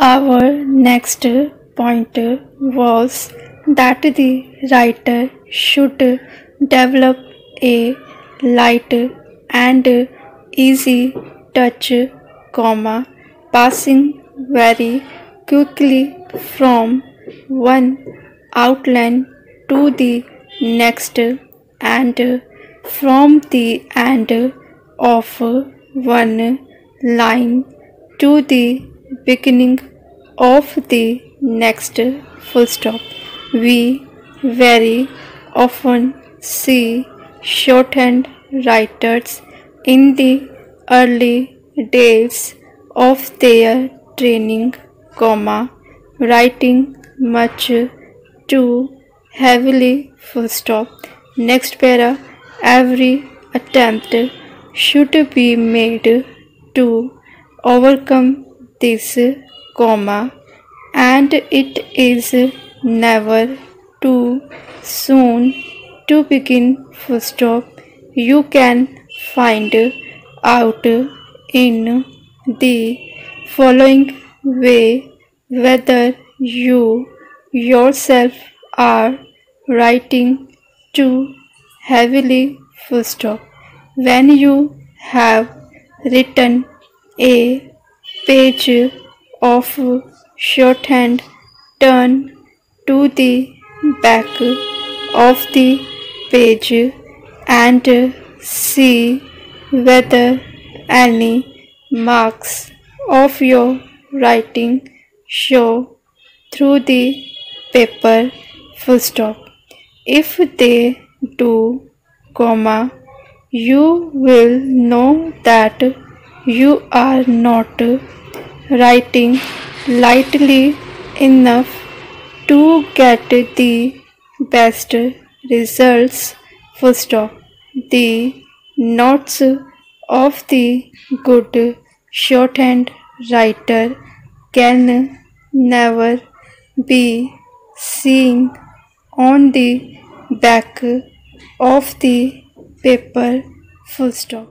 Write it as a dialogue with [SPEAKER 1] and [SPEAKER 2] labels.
[SPEAKER 1] Our next point was that the writer should develop a light and easy touch, passing very quickly from one outline to the next and from the end of one line to the beginning of the next full stop. We very often see shorthand writers in the early days of their training, writing much too heavily full stop. Next para, every attempt should be made to overcome this, and it is never too soon to begin full stop. You can find out in the following way whether you yourself are writing too heavily full stop. When you have written a page of shorthand, turn to the back of the page and see whether any marks of your writing show through the paper full stop. If they do, you will know that you are not writing lightly enough to get the best results full stop. The notes of the good shorthand writer can never be seen on the back of the paper full stop.